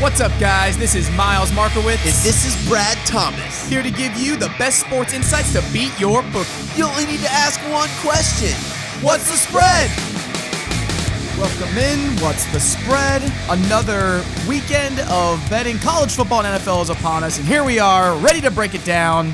What's up, guys? This is Miles Markowitz. And this is Brad Thomas. Here to give you the best sports insights to beat your book. You only need to ask one question. What's the spread? Welcome in. What's the spread? Another weekend of betting. College football and NFL is upon us, and here we are, ready to break it down.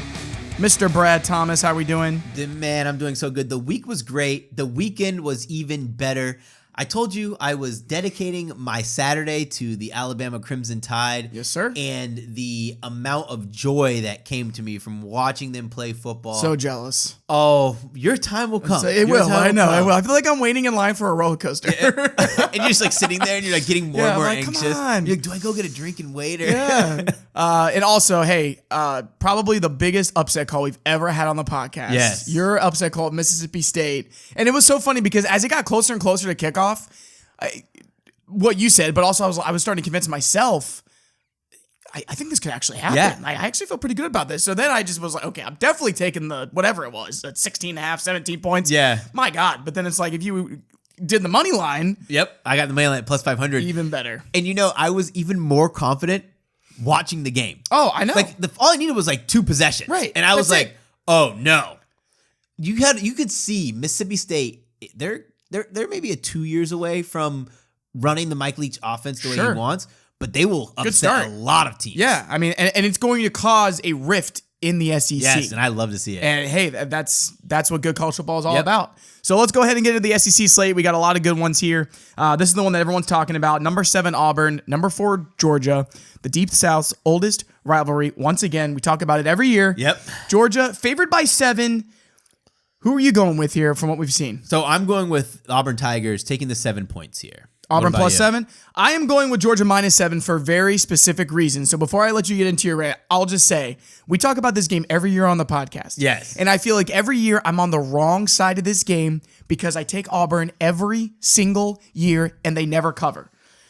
Mr. Brad Thomas, how are we doing? Man, I'm doing so good. The week was great. The weekend was even better. I told you I was dedicating my Saturday to the Alabama Crimson Tide. Yes, sir. And the amount of joy that came to me from watching them play football. So jealous. Oh, your time will come. It will. I know. It will. I feel like I'm waiting in line for a roller coaster. And you're just like sitting there and you're like getting more and more anxious. Come on. You're like, do I go get a drink and wait? Yeah. And also, hey, probably the biggest upset call we've ever had on the podcast. Yes. Your upset call at Mississippi State. And it was so funny because as it got closer and closer to kickoff, what you said, but also I was starting to convince myself, I think this could actually happen. Yeah. I actually feel pretty good about this. So then I just was like, okay, I'm definitely taking the whatever it was, 16 and a half, 17 points. Yeah. My God. But then it's like if you did the money line. Yep. I got the money line at plus 500. Even better. And you know, I was even more confident watching the game. Oh, I know. Like all I needed was like 2 possessions. Right. And I was That's like, oh no. You could see Mississippi State, they're maybe 2 years away from running the Mike Leach offense the way he wants, but they will upset a lot of teams. Yeah, I mean, and it's going to cause a rift in the SEC. Yes, and I love to see it. And hey, that's what good college football is all about. So let's go ahead and get into the SEC slate. We got a lot of good ones here. This is the one that everyone's talking about. Number 7, Auburn. Number 4, Georgia. The Deep South's oldest rivalry. Once again, we talk about it every year. Yep. Georgia, favored by 7. Who are you going with here from what we've seen? So I'm going with Auburn Tigers, taking the 7 points here. Auburn plus 7. I am going with Georgia minus 7 for very specific reasons. So before I let you get into your rant, I'll just say, we talk about this game every year on the podcast. Yes. And I feel like every year I'm on the wrong side of this game because I take Auburn every single year and they never cover.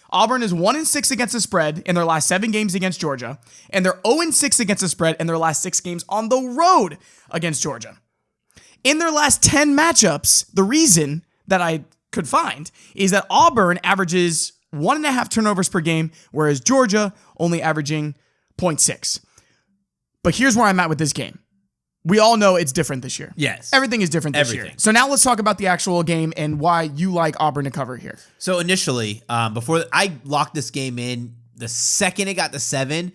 Auburn is 1-6 against the spread in their last 7 games against Georgia, and they're 0-6 against the spread in their last 6 games on the road against Georgia. In their last 10 matchups, the reason that I could find is that Auburn averages 1.5 turnovers per game, whereas Georgia only averaging 0.6. But here's where I'm at with this game. We all know it's different this year. Yes. Everything is different this year. So now let's talk about the actual game and why you like Auburn to cover here. So initially, before I locked this game in, the second it got to 7,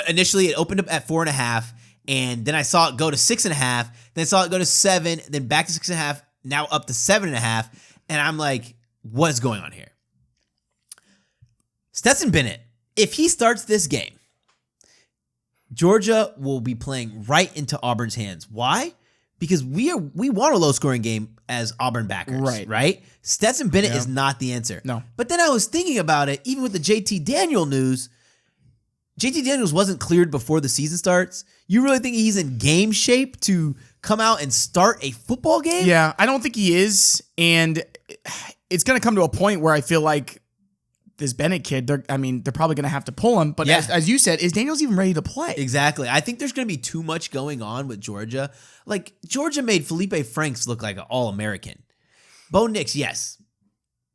initially it opened up at 4.5, and then I saw it go to 6.5, then I saw it go to 7, then back to 6.5, now up to 7.5, and I'm like, what is going on here? Stetson Bennett, if he starts this game, Georgia will be playing right into Auburn's hands. Why? Because we want a low-scoring game as Auburn backers, right? Stetson Bennett is not the answer. No. But then I was thinking about it, even with the JT Daniel news, JT Daniels wasn't cleared before the season starts. You really think he's in game shape to come out and start a football game? Yeah, I don't think he is, and it's going to come to a point where I feel like this Bennett kid, they're probably going to have to pull him. But as you said, is Daniels even ready to play? Exactly. I think there's going to be too much going on with Georgia. Like, Georgia made Felipe Franks look like an All-American. Bo Nix, yes.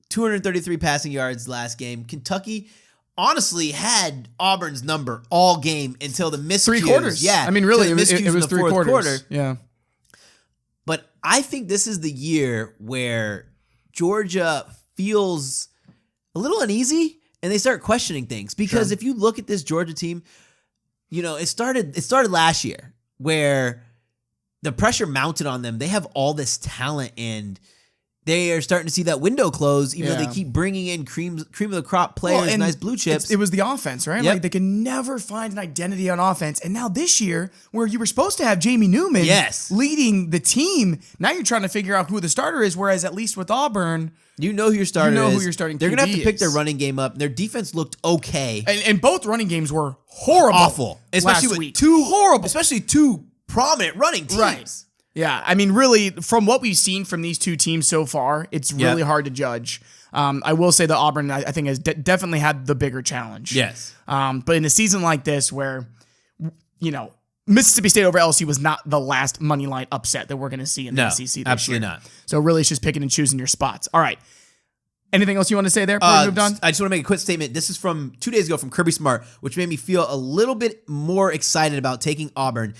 233 passing yards last game. Kentucky honestly had Auburn's number all game until the miscues. 3 quarters. Yeah. I mean, really, it was 3 quarters. Quarter. Yeah. But I think this is the year where Georgia feels a little uneasy and they start questioning things. Because if you look at this Georgia team, you know, it started last year where the pressure mounted on them. They have all this talent and they are starting to see that window close, even though they keep bringing in cream of the crop players, nice blue chips. It was the offense, right? Yep. Like they could never find an identity on offense. And now this year, where you were supposed to have Jamie Newman leading the team, now you're trying to figure out who the starter is, whereas at least with Auburn, you know who your starter is. You know who your starting They're going to have to pick is. their running game up. Their defense looked okay. And both running games were horrible. Awful. Especially last with week. Especially two prominent running teams. Right. Yeah, I mean, really, from what we've seen from these two teams so far, it's really hard to judge. I will say that Auburn, I think, has definitely had the bigger challenge. Yes. But in a season like this where, you know, Mississippi State over LSU was not the last money line upset that we're going to see in the SEC this absolutely year. not. So really, it's just picking and choosing your spots. All right. Anything else you want to say there before we moved on? I just want to make a quick statement. This is from 2 days ago from Kirby Smart, which made me feel a little bit more excited about taking Auburn.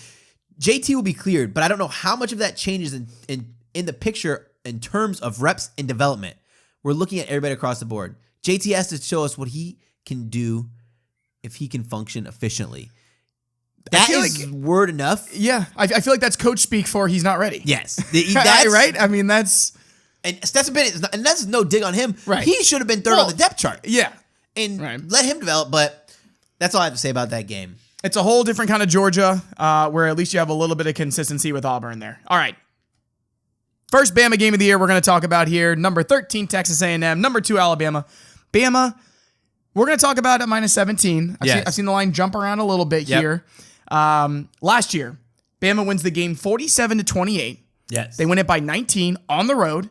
JT will be cleared, but I don't know how much of that changes in the picture in terms of reps and development. We're looking at everybody across the board. JT has to show us what he can do if he can function efficiently. That is word enough. Yeah, I feel like that's coach speak for he's not ready. Yes. That's right? I mean, that's... And Stetson Bennett, and that's no dig on him. Right. He should have been third on the depth chart. Yeah. And let him develop, but that's all I have to say about that game. It's a whole different kind of Georgia, where at least you have a little bit of consistency with Auburn there. All right. First Bama game of the year we're going to talk about here. Number 13, Texas A&M. Number 2, Alabama. Bama, we're going to talk about at minus 17. I've seen the line jump around a little bit here. Last year, Bama wins the game 47-28. Yes. They win it by 19 on the road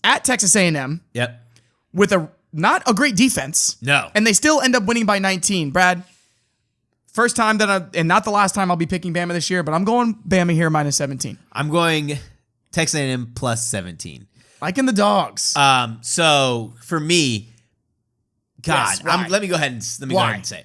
at Texas A&M. Yep. With not a great defense. No. And they still end up winning by 19. Brad, first time and not the last time I'll be picking Bama this year, but I'm going Bama here minus 17. I'm going Texas A&M plus 17. Liking the dogs. So for me, God, Yes, let me go ahead and say,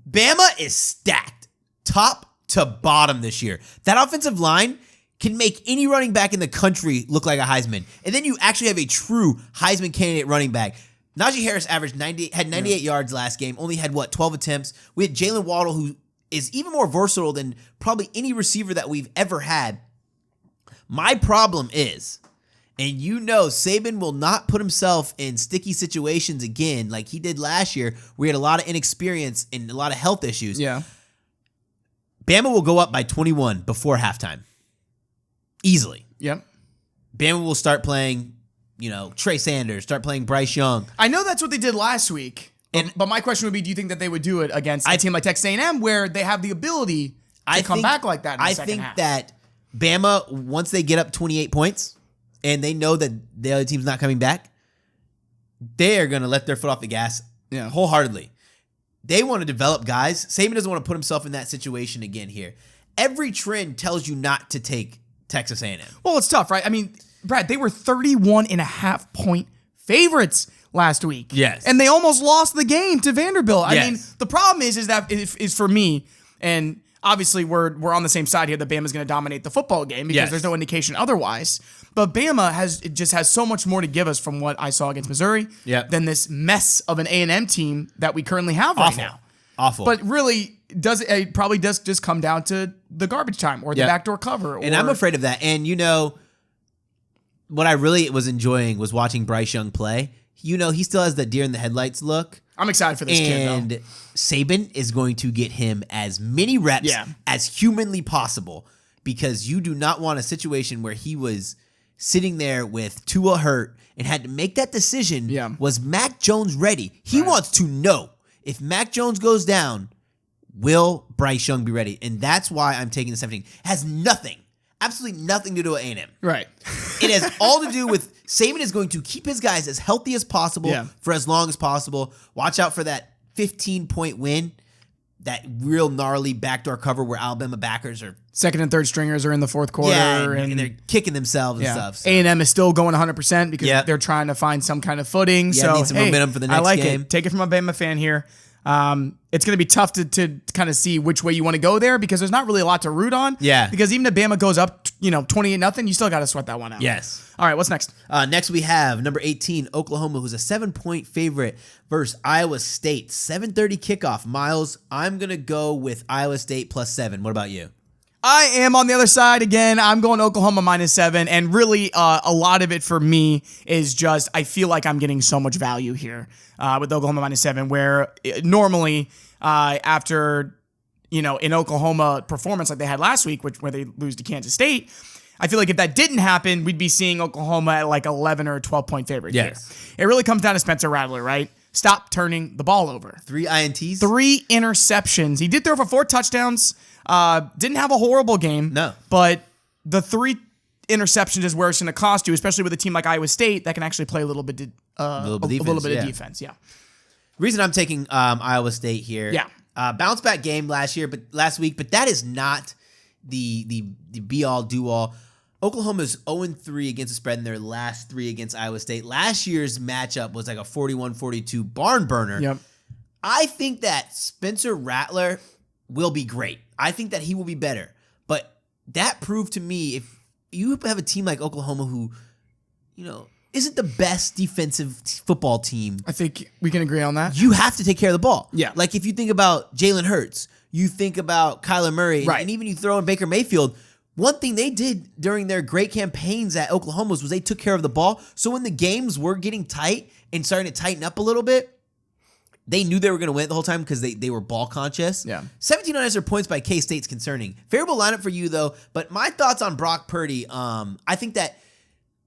Bama is stacked top to bottom this year. That offensive line can make any running back in the country look like a Heisman. And then you actually have a true Heisman candidate running back. Najee Harris averaged 98 yards last game, only had 12 attempts. We had Jalen Waddle, who is even more versatile than probably any receiver that we've ever had. My problem is, and Saban will not put himself in sticky situations again like he did last year, where he had a lot of inexperience and a lot of health issues. Yeah. Bama will go up by 21 before halftime. Easily. Yep. Bama will start playing, Trey Sanders, start playing Bryce Young. I know that's what they did last week. But my question would be, do you think that they would do it against a team like Texas A&M where they have the ability to come back like that in the second half? I think that Bama, once they get up 28 points and they know that the other team's not coming back, they are going to let their foot off the gas wholeheartedly. They want to develop guys. Saban doesn't want to put himself in that situation again here. Every trend tells you not to take Texas A&M. Well, it's tough, right? I mean, Brad, they were 31.5-point favorites last week. Yes. And they almost lost the game to Vanderbilt. I mean, the problem is for me, and obviously we're on the same side here that Bama's going to dominate the football game because there's no indication otherwise. But Bama has so much more to give us from what I saw against Missouri than this mess of an A&M team that we currently have right now. Awful. But really, it probably does just come down to the garbage time or the backdoor cover. And I'm afraid of that. And what I really was enjoying was watching Bryce Young play. He still has that deer in the headlights look. I'm excited for this kid, though. And Saban is going to get him as many reps as humanly possible because you do not want a situation where he was sitting there with Tua hurt and had to make that decision. Was Mac Jones ready? He wants to know if Mac Jones goes down, will Bryce Young be ready? And that's why I'm taking the 17. It has absolutely nothing to do with A&M. Right. It has all to do with Saban is going to keep his guys as healthy as possible for as long as possible. Watch out for that 15-point win, that real gnarly backdoor cover where Alabama backers are second and third stringers are in the fourth quarter. And they're kicking themselves and stuff. So. A&M is still going 100% because they're trying to find some kind of footing. So need some momentum for the next game. It. Take it from a Bama fan here. It's going to be tough to kind of see which way you want to go there because there's not really a lot to root on. Yeah. Because even if Bama goes up, 28-0, you still got to sweat that one out. Yes. All right, what's next? Next we have number 18, Oklahoma, who's a 7-point favorite versus Iowa State. 7:30 kickoff. Miles, I'm going to go with Iowa State plus 7. What about you? I am on the other side again. I'm going Oklahoma minus 7, and really a lot of it for me is just I feel like I'm getting so much value here with Oklahoma minus 7, where normally after an Oklahoma performance like they had last week, where they lose to Kansas State, I feel like if that didn't happen, we'd be seeing Oklahoma at like 11 or 12-point favorite here. It really comes down to Spencer Rattler, right? Stop turning the ball over. 3 INTs? 3 interceptions. He did throw for 4 touchdowns. Didn't have a horrible game. No. But the 3 interceptions is where it's going to cost you, especially with a team like Iowa State that can actually play a little bit of defense. Yeah. Reason I'm taking Iowa State here. Yeah. Bounce back game last week, but that is not the be all do all. Oklahoma's 0-3 against the spread in their last 3 against Iowa State. Last year's matchup was like a 41-42 barn burner. Yep. I think that Spencer Rattler will be great. I think that he will be better. But that proved to me, if you have a team like Oklahoma who, isn't the best defensive football team, I think we can agree on that. you have to take care of the ball. Yeah. Like if you think about Jalen Hurts, you think about Kyler Murray, Right. and even you throw in Baker Mayfield, one thing they did during their great campaigns at Oklahoma was they took care of the ball. So when the games were getting tight and starting to tighten up a little bit, they knew they were going to win it the whole time because they were ball conscious. Yeah. 17 unanswered points by K-State's concerning. Favorable lineup for you, though. But my thoughts on Brock Purdy, I think that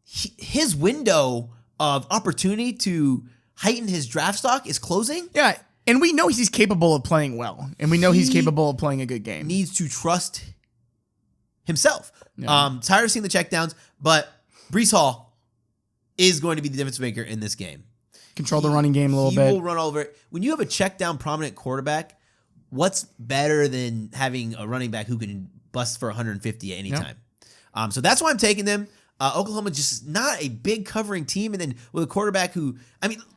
his window of opportunity to heighten his draft stock is closing. Yeah, and we know he's capable of playing well, and we know he's capable of playing a good game. Needs to trust himself. Yeah. Tired of seeing the checkdowns, but Breece Hall is going to be the difference maker in this game. Control the running game a little bit. He will run over it. When you have a check down prominent quarterback, what's better than having a running back who can bust for 150 at any time? So that's why I'm taking them. Oklahoma just not a big covering team. And then with a quarterback who,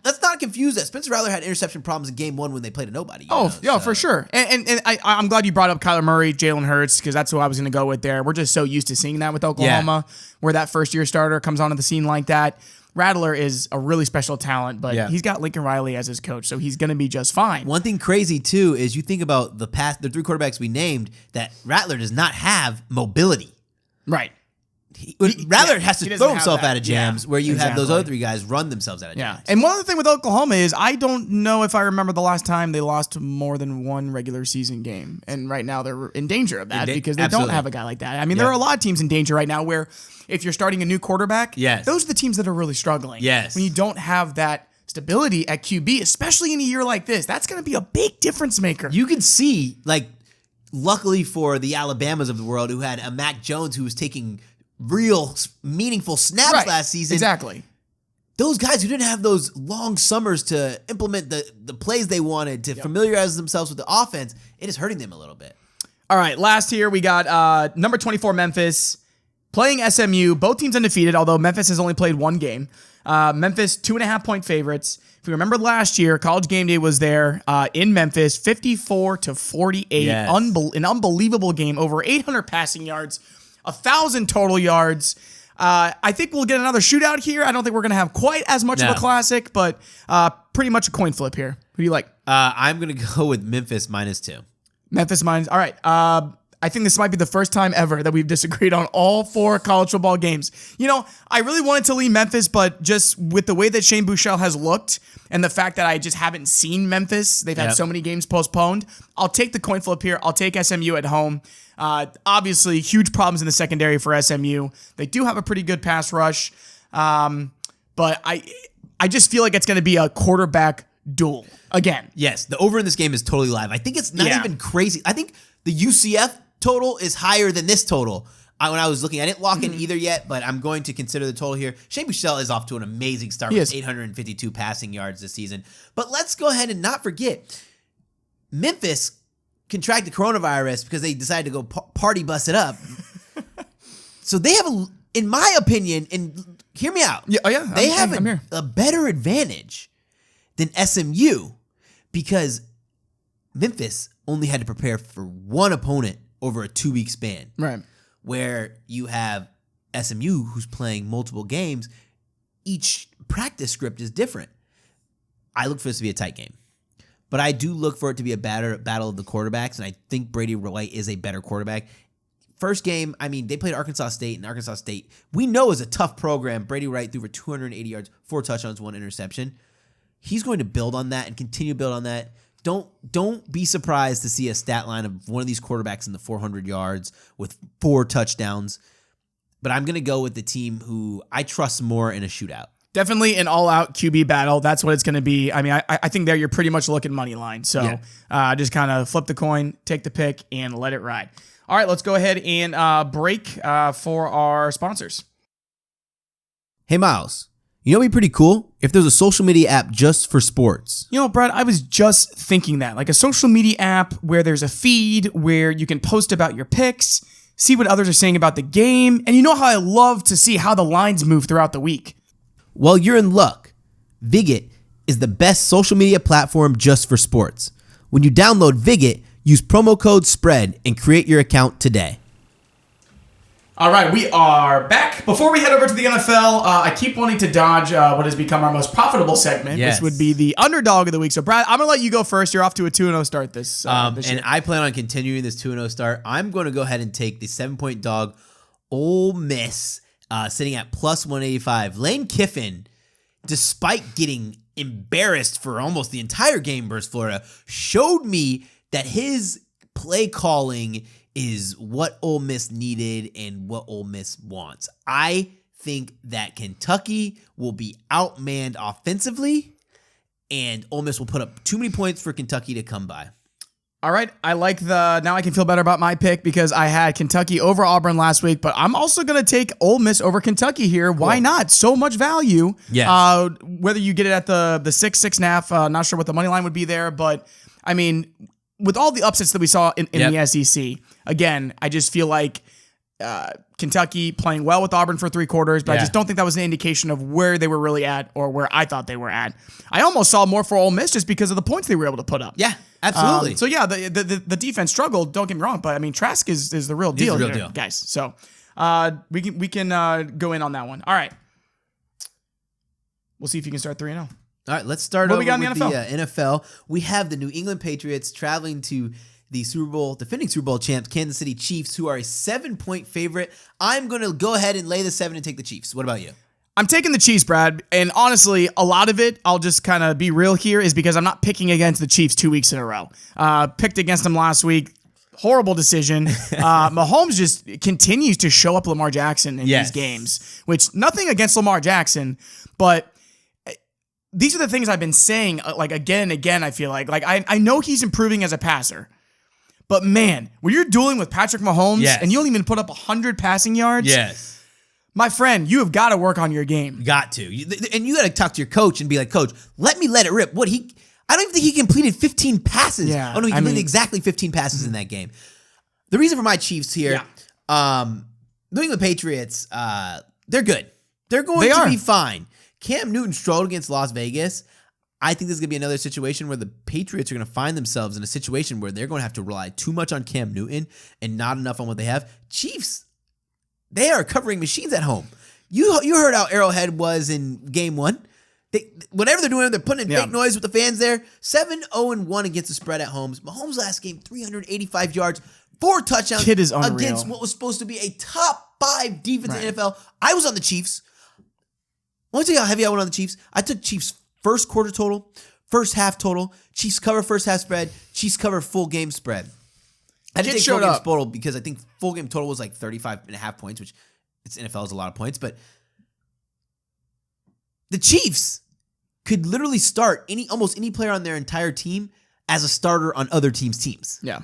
let's not confuse that. Spencer Rattler had interception problems in game 1 when they played a nobody. For sure. And I'm glad you brought up Kyler Murray, Jalen Hurts, because that's who I was going to go with there. We're just so used to seeing that with Oklahoma, where that first-year starter comes onto the scene like that. Rattler is a really special talent, but he's got Lincoln Riley as his coach, so he's going to be just fine. One thing crazy, too, is you think about the 3 quarterbacks we named, that Rattler does not have mobility. Right. Rattler has to throw himself that. out of jams, where you have those exactly. other 3 guys run themselves out of jams. And one other thing with Oklahoma is I don't know if I remember the last time they lost more than 1 regular season game. And right now they're in danger of that because they don't have a guy like that. There are a lot of teams in danger right now where if you're starting a new quarterback, those are the teams that are really struggling. Yes. When you don't have that stability at QB, especially in a year like this, that's going to be a big difference maker. You can see, luckily for the Alabamas of the world who had a Mac Jones who was taking real meaningful snaps last season. Exactly. Those guys who didn't have those long summers to implement the plays they wanted to familiarize themselves with the offense, it is hurting them a little bit. All right, last here we got number 24 Memphis playing SMU. Both teams undefeated, although Memphis has only played 1 game. Memphis 2.5-point favorites. If you remember last year, College Game Day was there in Memphis, 54-48. Yes. An unbelievable game, over 800 passing yards. 1,000 total yards. I think we'll get another shootout here. I don't think we're going to have quite as much of a classic, but pretty much a coin flip here. Who do you like? I'm going to go with Memphis -2. Memphis minus. All right. I think this might be the first time ever that we've disagreed on all 4 college football games. I really wanted to lean Memphis, but just with the way that Shane Buechele has looked and the fact that I just haven't seen Memphis, they've had so many games postponed. I'll take the coin flip here. I'll take SMU at home. Obviously, huge problems in the secondary for SMU. They do have a pretty good pass rush, but I just feel like it's going to be a quarterback duel again. Yes, the over in this game is totally live. I think it's not even crazy. I think the UCF total is higher than this total. When I was looking, I didn't lock in either yet, but I'm going to consider the total here. Shane Buechele is off to an amazing start with 852 passing yards this season. But let's go ahead and not forget, Memphis contracted coronavirus because they decided to go party bust it up. So they have, in my opinion, and hear me out. They have a better advantage than SMU because Memphis only had to prepare for 1 opponent over a 2-week span. Right. Where you have SMU who's playing multiple games, each practice script is different. I look for this to be a tight game. But I do look for it to be a battle of the quarterbacks, and I think Brady White is a better quarterback. First game, they played Arkansas State, and Arkansas State, we know, is a tough program. Brady White threw for 280 yards, 4 touchdowns, 1 interception. He's going to build on that and continue to build on that. Don't be surprised to see a stat line of one of these quarterbacks in the 400 yards with 4 touchdowns. But I'm going to go with the team who I trust more in a shootout. Definitely an all-out QB battle. That's what it's going to be. I think there you're pretty much looking money line. So just kind of flip the coin, take the pick, and let it ride. All right, let's go ahead and break for our sponsors. Hey, Miles. It'd be pretty cool if there's a social media app just for sports. Brad, I was just thinking that. Like a social media app where there's a feed where you can post about your picks, see what others are saying about the game, and you know how I love to see how the lines move throughout the week. Well, you're in luck. Viget is the best social media platform just for sports. When you download Viget, use promo code SPREAD and create your account today. All right, we are back. Before we head over to the NFL, I keep wanting to dodge what has become our most profitable segment. Yes. This would be the underdog of the week. So, Brad, I'm going to let you go first. You're off to a 2-0 start this year. And I plan on continuing this 2-0 start. I'm going to go ahead and take the 7-point dog, Ole Miss, sitting at plus 185. Lane Kiffin, despite getting embarrassed for almost the entire game versus Florida, showed me that his play calling is what Ole Miss needed and what Ole Miss wants. I think that Kentucky will be outmanned offensively, and Ole Miss will put up too many points for Kentucky to come by. All right, now I can feel better about my pick because I had Kentucky over Auburn last week, but I'm also going to take Ole Miss over Kentucky here. Cool. Why not? So much value. Yes. Whether you get it at the 6.5, not sure what the money line would be there, but I mean, with all the upsets that we saw in the SEC, again, I just feel like Kentucky playing well with Auburn for 3 quarters, but I just don't think that was an indication of where they were really at or where I thought they were at. I almost saw more for Ole Miss just because of the points they were able to put up. Yeah, absolutely. So yeah, the defense struggled. Don't get me wrong, but I mean Trask is the real deal, He's the real deal, guys. So we can go in on that one. All right, we'll see if you can start 3-0. All right, let's start over with the NFL. We have the New England Patriots traveling to the defending Super Bowl champs, Kansas City Chiefs, who are a 7-point favorite. I'm going to go ahead and lay the 7 and take the Chiefs. What about you? I'm taking the Chiefs, Brad. And honestly, a lot of it, I'll just kind of be real here, is because I'm not picking against the Chiefs 2 weeks in a row. Picked against them last week. Horrible decision. Mahomes just continues to show up Lamar Jackson in these games, which nothing against Lamar Jackson, but these are the things I've been saying like again and again. I feel like I know he's improving as a passer, but man, when you're dueling with Patrick Mahomes and you don't even put up 100 passing yards, my friend, you have got to work on your game. Got to, and you got to talk to your coach and be like, Coach, let it rip. I don't even think he completed 15 passes. Yeah, he completed exactly 15 passes in that game. The reason for my Chiefs here, New England Patriots, they're good. They're going to be fine. Cam Newton struggled against Las Vegas. I think this is going to be another situation where the Patriots are going to find themselves in a situation where they're going to have to rely too much on Cam Newton and not enough on what they have. Chiefs, they are covering machines at home. You heard how Arrowhead was in game 1. Whatever they're doing, they're putting in fake noise with the fans there. 7-0-1 against the spread at home. Mahomes last game, 385 yards, 4 touchdowns Kid is unreal. Against what was supposed to be a top 5 defense in the NFL. I was on the Chiefs. Let me tell you how heavy I went on the Chiefs. I took Chiefs first quarter total, first half total, Chiefs cover first half spread, Chiefs cover full game spread. I didn't take full game total because I think full game total was like 35.5 points, which it's NFL is a lot of points, but the Chiefs could literally start almost any player on their entire team as a starter on other teams. Yeah.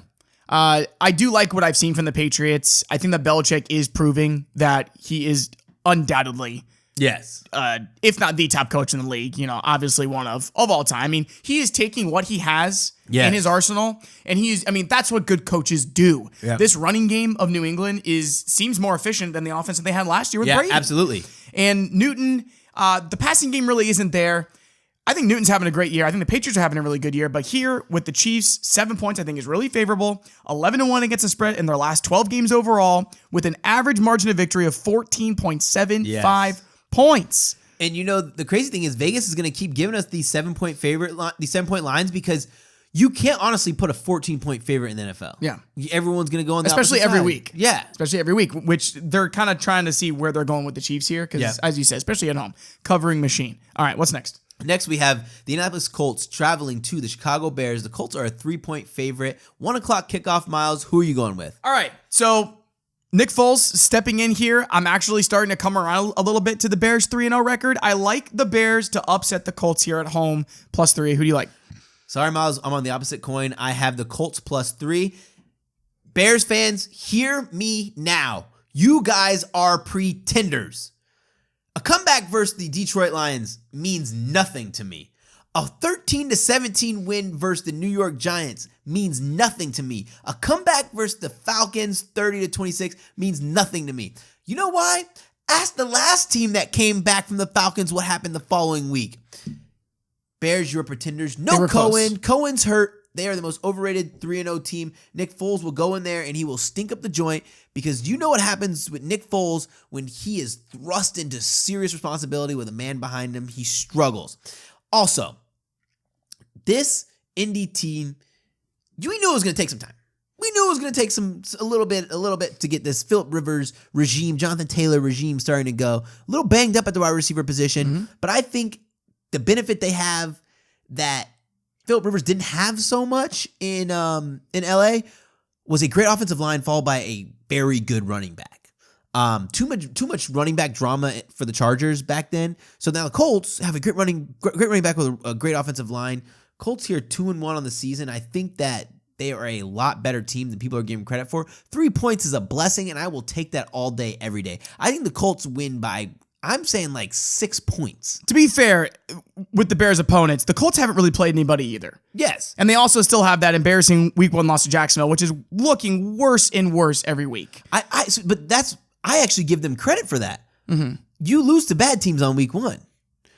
I do like what I've seen from the Patriots. I think that Belichick is proving that he is undoubtedly if not the top coach in the league, obviously one of all time. I mean, he is taking what he has in his arsenal, and that's what good coaches do. Yep. This running game of New England seems more efficient than the offense that they had last year with Brady. Absolutely. And Newton, the passing game really isn't there. I think Newton's having a great year. I think the Patriots are having a really good year, but here with the Chiefs, 7 points I think is really favorable. 11-1 against the spread in their last 12 games overall, with an average margin of victory of 14.75 points. And the crazy thing is Vegas is going to keep giving us these 7-point these 7-point lines because you can't honestly put a 14-point favorite in the NFL. Yeah. Everyone's going to go on the especially every side. week. Yeah. Especially every week, which they're kind of trying to see where they're going with the Chiefs here because, as you said, especially at home, covering machine. All right, what's next? Next, we have the Indianapolis Colts traveling to the Chicago Bears. The Colts are a 3-point favorite. 1 o'clock kickoff, Miles. Who are you going with? All right, so Nick Foles stepping in here. I'm actually starting to come around a little bit to the Bears 3-0 record. I like the Bears to upset the Colts here at home, +3. Who do you like? Sorry, Miles. I'm on the opposite coin. I have the Colts +3. Bears fans, hear me now. You guys are pretenders. A comeback versus the Detroit Lions means nothing to me. A 13-17 win versus the New York Giants means nothing to me. A comeback versus the Falcons, 30-26, means nothing to me. You know why? Ask the last team that came back from the Falcons what happened the following week. Bears, you're pretenders. No Cohen. Close. Cohen's hurt. They are the most overrated 3-0 team. Nick Foles will go in there and he will stink up the joint because you know what happens with Nick Foles when he is thrust into serious responsibility with a man behind him. He struggles. Also, this Indy team, we knew it was going to take some time. We knew it was going to take a little bit to get this Phillip Rivers regime, Jonathan Taylor regime starting to go. A little banged up at the wide receiver position, but I think the benefit they have that Phillip Rivers didn't have so much in LA was a great offensive line followed by a very good running back. Too much running back drama for the Chargers back then. So now the Colts have a great running back with a great offensive line. Colts here 2-1 on the season. I think that they are a lot better team than people are giving credit for. 3 points is a blessing, and I will take that all day, every day. I think the Colts win by, I'm saying, like 6 points. To be fair, with the Bears' opponents, the Colts haven't really played anybody either. Yes. And they also still have that embarrassing Week 1 loss to Jacksonville, which is looking worse and worse every week. I actually give them credit for that. Mm-hmm. You lose to bad teams on Week 1.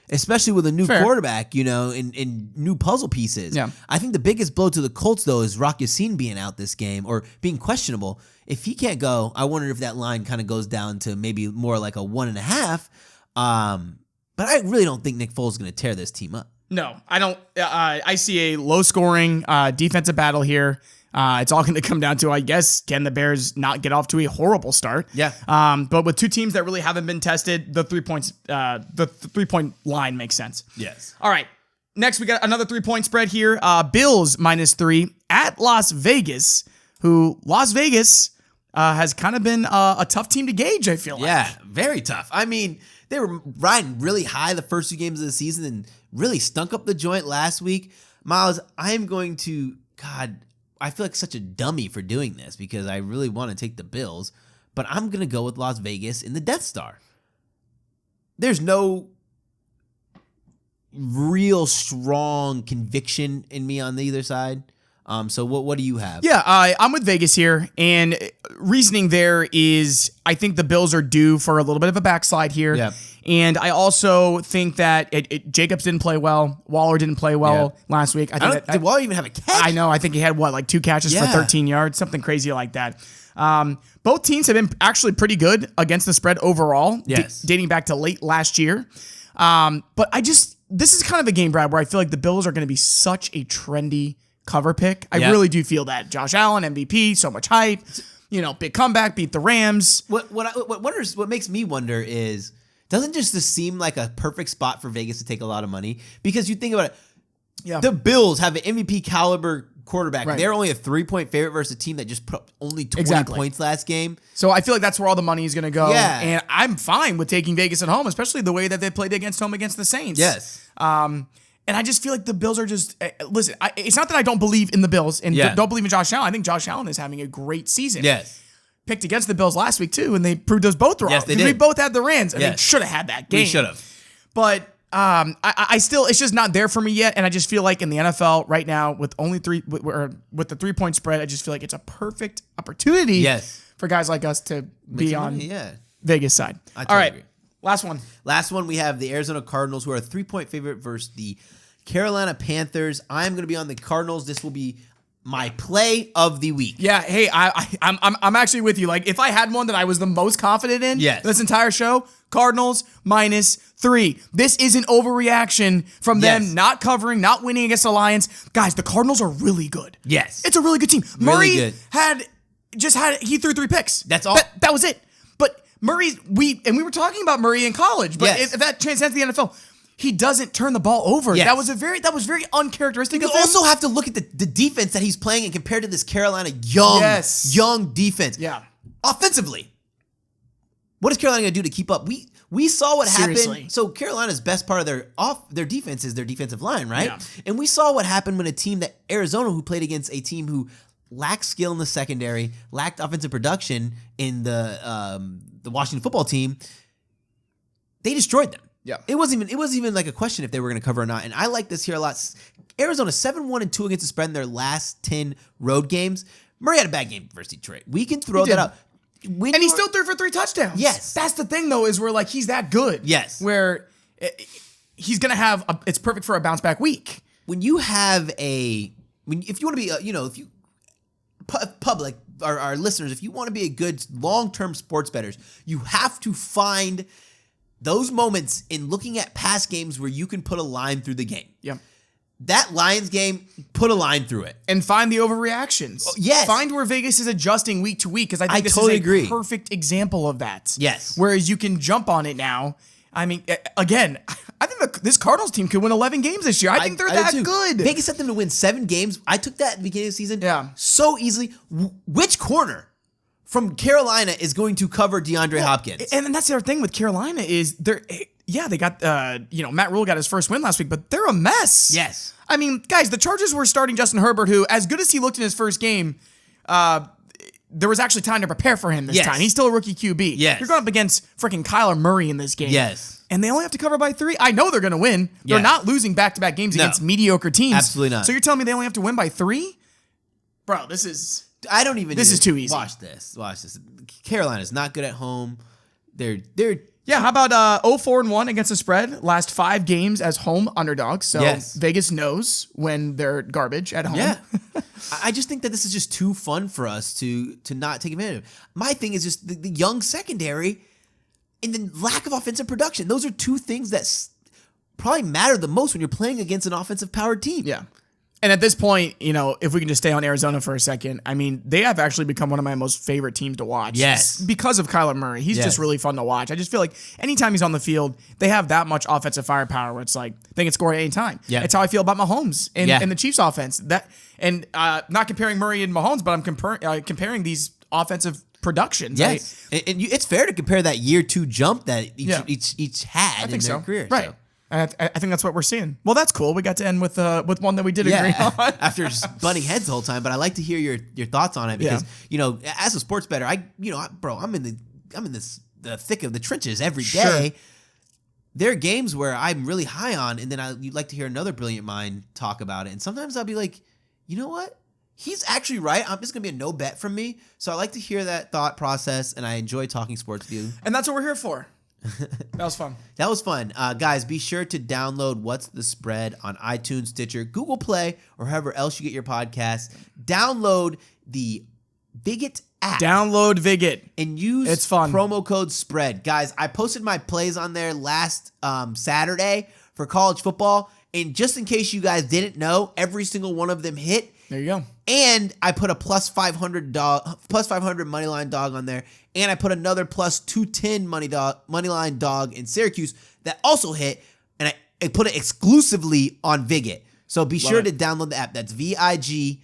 Especially with a new quarterback, and new puzzle pieces. Yeah. I think the biggest blow to the Colts, though, is Rock Yassin being out this game or being questionable. If he can't go, I wonder if that line kind of goes down to maybe more like a 1.5. But I really don't think Nick Foles is going to tear this team up. No, I don't. I see a low-scoring defensive battle here. It's all going to come down to, I guess, can the Bears not get off to a horrible start? Yeah. But with two teams that really haven't been tested, the 3 points, the 3-point line makes sense. Yes. All right. Next, we got another 3-point spread here. Bills -3 at Las Vegas, who Las Vegas has kind of been a tough team to gauge, I feel like. Yeah, very tough. I mean, they were riding really high the first 2 games of the season and really stunk up the joint last week. Miles, I am going to, I feel like such a dummy for doing this because I really want to take the Bills, but I'm going to go with Las Vegas in the Death Star. There's no real strong conviction in me on either side. So what do you have? Yeah, I'm with Vegas here, and reasoning there is I think the Bills are due for a little bit of a backslide here. Yeah. And I also think that Jacobs didn't play well. Waller didn't play well last week. Did Waller even have a catch? I know. I think he had, 2 catches for 13 yards, something crazy like that. Both teams have been actually pretty good against the spread overall, dating back to late last year. But this is kind of a game, Brad, where I feel like the Bills are going to be such a trendy cover pick. I really do feel that. Josh Allen, MVP, so much hype. Big comeback, beat the Rams. What makes me wonder is, doesn't just this seem like a perfect spot for Vegas to take a lot of money? Because you think about it, the Bills have an MVP caliber quarterback. Right. They're only a 3-point favorite versus a team that just put up only 20 points last game. So I feel like that's where all the money is going to go. Yeah. And I'm fine with taking Vegas at home, especially the way that they played against the Saints. Yes. And I just feel like the Bills are just listen. It's not that I don't believe in the Bills and don't believe in Josh Allen. I think Josh Allen is having a great season. Yes. Picked against the Bills last week too, and they proved us both wrong. Yes, they did. We both had the Rams, and they should have had that game. We should have. But I still, it's just not there for me yet, and I just feel like in the NFL right now, with only with the 3-point spread, I just feel like it's a perfect opportunity for guys like us to be on Vegas side. I totally agree. Last one. Last one, we have the Arizona Cardinals, who are a 3-point favorite versus the Carolina Panthers. I'm going to be on the Cardinals. This will be my play of the week. Yeah, hey, I'm actually with you. Like, if I had one that I was the most confident in this entire show, Cardinals -3. This is an overreaction from them not covering, not winning against the Lions. Guys, the Cardinals are really good. Yes. It's a really good team. Really Murray he threw 3 picks. That's all. That was it. But we were talking about Murray in college, but if that transcends to the NFL, he doesn't turn the ball over. Yes. that was very uncharacteristic of him. You also have to look at the defense that he's playing and compared to this Carolina young defense. Yeah. Offensively, what is Carolina going to do to keep up? We saw what happened. So Carolina's best part of their defense is their defensive line, right? Yeah. And we saw what happened when a team that Arizona, who played against a team who lacked skill in the secondary, lacked offensive production in the Washington football team, they destroyed them. Yeah. It wasn't even like a question if they were going to cover or not. And I like this here a lot. Arizona 7-1-2 against the spread in their last 10 road games. Murray had a bad game versus Detroit. We can throw that out. And he still threw for 3 touchdowns. Yes. That's the thing, though, is we're like, he's that good. Yes. Where he's going to have, it's perfect for a bounce back week. When you have if you want to be, if you, public, our listeners, if you want to be a good long-term sports bettors, you have to find those moments in looking at past games where you can put a line through the game. Yeah. That Lions game, put a line through it. And find the overreactions. Yes. Find where Vegas is adjusting week to week, because I think this totally is a agree. perfect example of that. Yes. Whereas you can jump on it now. I mean, again, I think this Cardinals team could win 11 games this year. I think they're that good. Vegas set them to win 7 games. I took that at the beginning of the season so easily. Which corner from Carolina is going to cover DeAndre Hopkins? And that's the other thing with Carolina is they got, Matt Rule got his first win last week, but they're a mess. Yes. I mean, guys, the Chargers were starting Justin Herbert, who, as good as he looked in his first game, there was actually time to prepare for him this time. He's still a rookie QB. Yes. You're going up against freaking Kyler Murray in this game. Yes. And they only have to cover by 3. I know they're going to win. They're not losing back-to-back games against mediocre teams. Absolutely not. So you're telling me they only have to win by 3? Bro, this is... This is too easy. Watch this. Carolina's not good at home. They're Yeah, how about 0-4-1 against the spread? Last 5 games as home underdogs. So Vegas knows when they're garbage at home. Yeah. I just think that this is just too fun for us to not take advantage of. My thing is just the young secondary and the lack of offensive production. Those are 2 things that probably matter the most when you're playing against an offensive powered team. Yeah. And at this point, if we can just stay on Arizona for a second, I mean, they have actually become one of my most favorite teams to watch. Yes. Because of Kyler Murray. He's just really fun to watch. I just feel like anytime he's on the field, they have that much offensive firepower where it's like they can score at any time. Yeah. It's how I feel about Mahomes and the Chiefs offense. Not comparing Murray and Mahomes, but I'm comparing these offensive productions. Yes. And it's fair to compare that year 2 jump that each had in their career. Right. So. I think that's what we're seeing. Well, that's cool. We got to end with one that we did agree on. After just butting heads the whole time, but I like to hear your thoughts on it because as a sports bettor, I'm in the thick of the trenches every day. Sure. There are games where I'm really high on, and then you'd like to hear another brilliant mind talk about it, and sometimes I'll be like, you know what? He's actually right. It's going to be a no bet from me. So I like to hear that thought process, and I enjoy talking sports with you. And that's what we're here for. That was fun. That was fun. Guys, be sure to download What's the Spread on iTunes, Stitcher, Google Play, or however else you get your podcasts. Download the Viget app. Download Viget. And use it's fun. Promo code SPREAD. Guys, I posted my plays on there last Saturday for college football. And just in case you guys didn't know, every single one of them hit. There you go. And I put a plus 500 money line dog on there, and I put another plus 210 money line dog in Syracuse that also hit, and I put it exclusively on Viget. So be sure to download the app. That's Vigit.